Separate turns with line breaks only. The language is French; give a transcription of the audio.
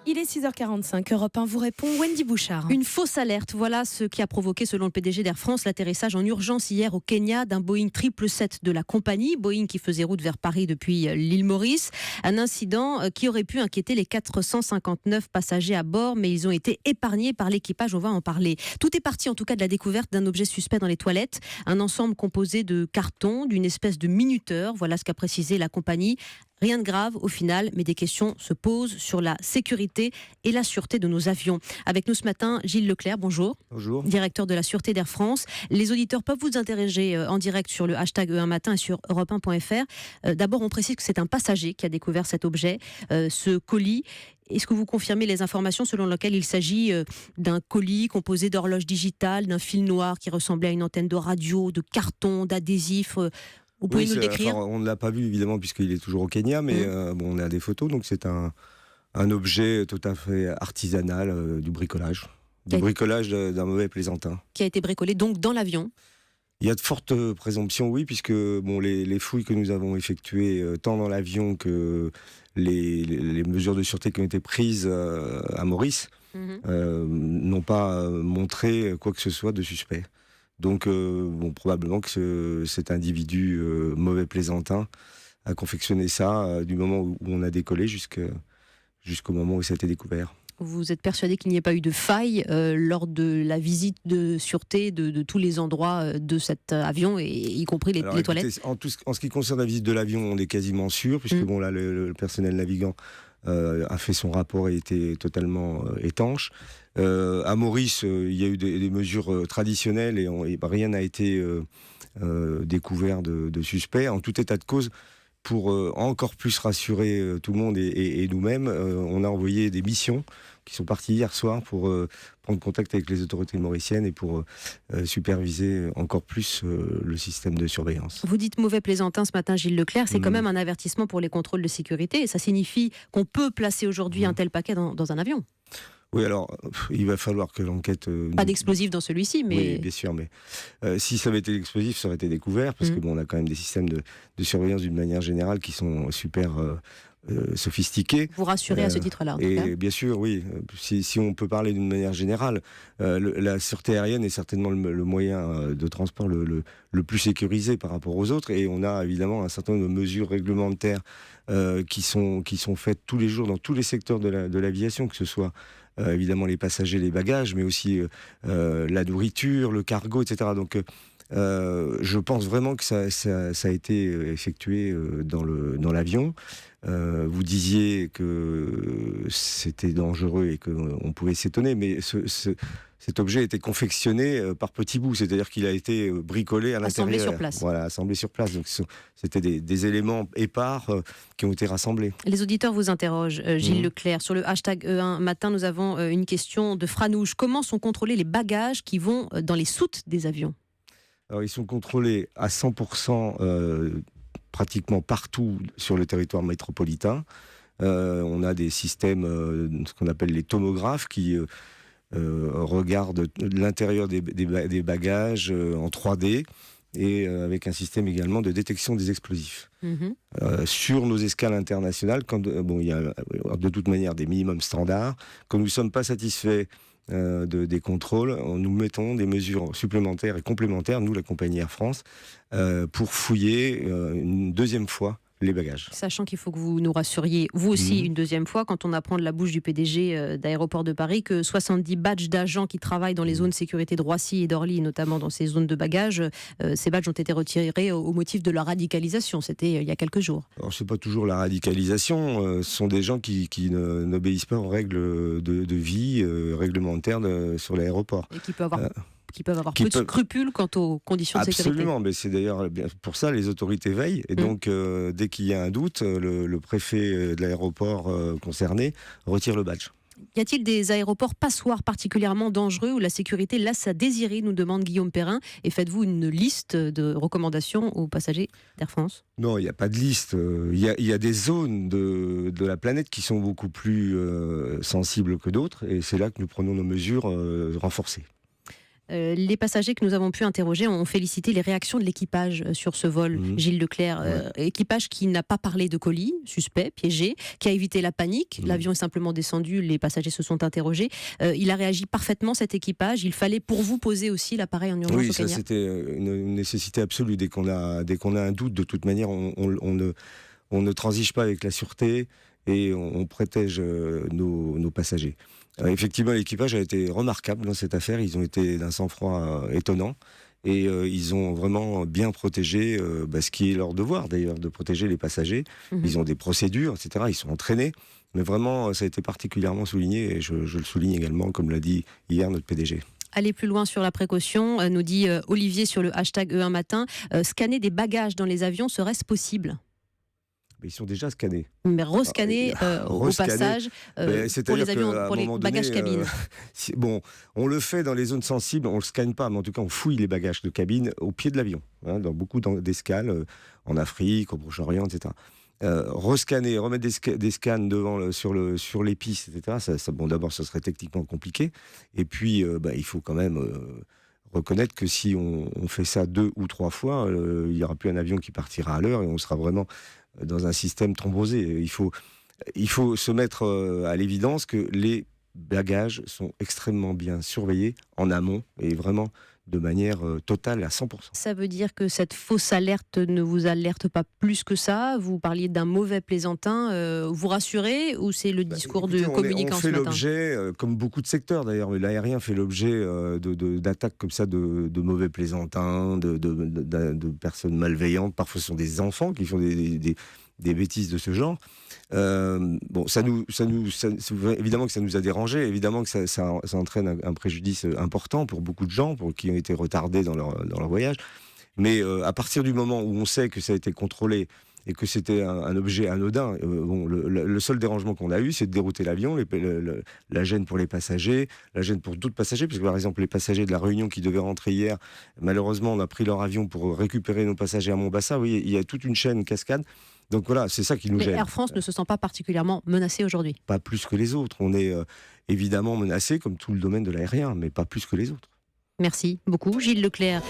Il est 6h45, Europe 1 vous répond, Wendy Bouchard.
Une fausse alerte, voilà ce qui a provoqué, selon le PDG d'Air France, l'atterrissage en urgence hier au Kenya d'un Boeing 777 de la compagnie, Boeing qui faisait route vers Paris depuis l'île Maurice. Un incident qui aurait pu inquiéter les 459 passagers à bord, mais ils ont été épargnés par l'équipage, on va en parler. Tout est parti en tout cas de la découverte d'un objet suspect dans les toilettes, un ensemble composé de cartons, d'une espèce de minuteur, voilà ce qu'a précisé la compagnie. Rien de grave au final, mais des questions se posent sur la sécurité et la sûreté de nos avions. Avec nous ce matin, Gilles Leclerc, bonjour.
Bonjour.
Directeur de la sûreté d'Air France. Les auditeurs peuvent vous interroger en direct sur le hashtag E1 Matin et sur europe1.fr. D'abord, on précise que c'est un passager qui a découvert cet objet, ce colis. Est-ce que vous confirmez les informations selon lesquelles il s'agit d'un colis composé d'horloges digitales, d'un fil noir qui ressemblait à une antenne de radio, de carton, d'adhésifs Vous pouvez nous le décrire?
On ne l'a pas vu évidemment puisqu'il est toujours au Kenya, mais on a des photos, donc c'est un objet tout à fait artisanal, du bricolage. Du bricolage d'un mauvais plaisantin.
Qui a été bricolé donc dans l'avion?
Il y a de fortes présomptions, oui, puisque les fouilles que nous avons effectuées, tant dans l'avion que les mesures de sûreté qui ont été prises à Maurice, n'ont pas montré quoi que ce soit de suspect. Donc, probablement que cet individu mauvais plaisantin a confectionné ça du moment où on a décollé jusqu'au moment où ça a été découvert.
Vous êtes persuadé qu'il n'y ait pas eu de faille lors de la visite de sûreté de tous les endroits de cet avion, y compris les toilettes?
En ce qui concerne la visite de l'avion, on est quasiment sûr, puisque le personnel navigant a fait son rapport et était totalement étanche. À Maurice, il y a eu des mesures traditionnelles et rien n'a été découvert de suspect. En tout état de cause, pour encore plus rassurer tout le monde et nous-mêmes, on a envoyé des missions qui sont parties hier soir pour prendre contact avec les autorités mauriciennes et pour superviser encore plus le système de surveillance.
Vous dites mauvais plaisantin ce matin, Gilles Leclerc, c'est quand même un avertissement pour les contrôles de sécurité et ça signifie qu'on peut placer aujourd'hui un tel paquet dans un avion.
Oui, alors, il va falloir que l'enquête...
Pas d'explosifs dans celui-ci, mais...
Oui, bien sûr, mais si ça avait été l'explosif, ça aurait été découvert, parce que on a quand même des systèmes de surveillance d'une manière générale qui sont super sophistiqués.
Vous rassurez à ce titre-là, en tout cas.
Bien sûr, oui. Si on peut parler d'une manière générale, la sûreté aérienne est certainement le moyen de transport le plus sécurisé par rapport aux autres, et on a évidemment un certain nombre de mesures réglementaires qui sont faites tous les jours dans tous les secteurs de l'aviation, que ce soit évidemment les passagers, les bagages, mais aussi la nourriture, le cargo, etc. Donc je pense vraiment que ça a été effectué dans l'avion. Vous disiez que c'était dangereux et qu'on pouvait s'étonner, mais cet objet a été confectionné par petits bouts, c'est-à-dire qu'il a été bricolé à l'intérieur.
Assemblé sur place.
Voilà, assemblé sur place. Donc c'était des éléments épars qui ont été rassemblés.
Les auditeurs vous interrogent, Gilles Leclerc. Sur le hashtag E1 Matin, nous avons une question de Franouche. Comment sont contrôlés les bagages qui vont dans les soutes des avions?
Alors, ils sont contrôlés à 100% pratiquement partout sur le territoire métropolitain. On a des systèmes, ce qu'on appelle les tomographes, qui regardent l'intérieur des bagages en 3D et avec un système également de détection des explosifs. Sur nos escales internationales, il y a de toute manière des minimums standards. Quand nous ne sommes pas satisfaits des contrôles, nous mettons des mesures supplémentaires et complémentaires, nous la compagnie Air France, pour fouiller une deuxième fois les bagages.
Sachant qu'il faut que vous nous rassuriez, vous aussi, une deuxième fois, quand on apprend de la bouche du PDG d'Aéroports de Paris que 70 badges d'agents qui travaillent dans les zones sécurité de Roissy et d'Orly, notamment dans ces zones de bagages, ces badges ont été retirés au motif de leur radicalisation. C'était il y a quelques jours.
Alors, c'est pas toujours la radicalisation, ce sont des gens qui n'obéissent pas aux règles de vie réglementaires sur l'aéroport.
Et qui peuvent avoir peu de scrupules quant aux conditions de sécurité.
Absolument, mais c'est d'ailleurs pour ça les autorités veillent. Et donc, dès qu'il y a un doute, le préfet de l'aéroport concerné retire le badge.
Y a-t-il des aéroports passoires particulièrement dangereux où la sécurité laisse à désirer, nous demande Guillaume Perrin, et faites-vous une liste de recommandations aux passagers d'Air France?
Non, il n'y a pas de liste. Il y a des zones de la planète qui sont beaucoup plus sensibles que d'autres, et c'est là que nous prenons nos mesures renforcées.
Les passagers que nous avons pu interroger ont félicité les réactions de l'équipage sur ce vol. Gilles Leclerc, équipage qui n'a pas parlé de colis suspect, piégé, qui a évité la panique. L'avion est simplement descendu, les passagers se sont interrogés. Il a réagi parfaitement, cet équipage. Il fallait pour vous poser aussi l'appareil en urgence au Kenya.
Oui, ça c'était une nécessité absolue. Dès qu'on a un doute, de toute manière, on ne transige pas avec la sûreté et on protège nos passagers. Effectivement, l'équipage a été remarquable dans cette affaire. Ils ont été d'un sang-froid étonnant. Et ils ont vraiment bien protégé ce qui est leur devoir d'ailleurs, de protéger les passagers. Ils ont des procédures, etc. Ils sont entraînés. Mais vraiment, ça a été particulièrement souligné. Et je le souligne également, comme l'a dit hier notre PDG.
Aller plus loin sur la précaution, nous dit Olivier sur le hashtag E1 Matin. Scanner des bagages dans les avions, serait-ce possible ?
Ils sont déjà scannés.
Mais rescannés au passage pour les avions, pour les bagages cabine.
On le fait dans les zones sensibles, on ne le scanne pas, mais en tout cas on fouille les bagages de cabine au pied de l'avion, dans beaucoup d'escales, en Afrique, au Proche-Orient, etc. Rescanner, remettre des scans sur les pistes, etc. D'abord, ça serait techniquement compliqué. Et puis, il faut quand même reconnaître que si on fait ça 2 ou 3 fois, il n'y aura plus un avion qui partira à l'heure et on sera vraiment dans un système thrombosé. Il faut se mettre à l'évidence que les bagages sont extrêmement bien surveillés en amont et vraiment de manière totale à 100%.
Ça veut dire que cette fausse alerte ne vous alerte pas plus que ça? Vous parliez d'un mauvais plaisantin. Vous rassurez ou c'est le discours de communicant ce matin?
On fait l'objet, comme beaucoup de secteurs d'ailleurs, mais l'aérien fait l'objet d'attaques comme ça de mauvais plaisantins, de personnes malveillantes. Parfois ce sont des enfants qui font des bêtises de ce genre. Évidemment que ça nous a dérangé, évidemment que ça entraîne un préjudice important pour beaucoup de gens, qui ont été retardés dans leur voyage. Mais à partir du moment où on sait que ça a été contrôlé et que c'était un objet anodin, le seul dérangement qu'on a eu, c'est de dérouter l'avion, la gêne pour les passagers, la gêne pour d'autres passagers, parce que par exemple les passagers de la Réunion qui devaient rentrer hier, malheureusement on a pris leur avion pour récupérer nos passagers à Mombasa. Oui, il y a toute une chaîne, une cascade. Donc voilà, c'est ça qui nous gêne.
Air France ne se sent pas particulièrement menacé aujourd'hui? Pas
plus que les autres. On est évidemment menacé comme tout le domaine de l'aérien, mais pas plus que les autres.
Merci beaucoup, Gilles Leclerc.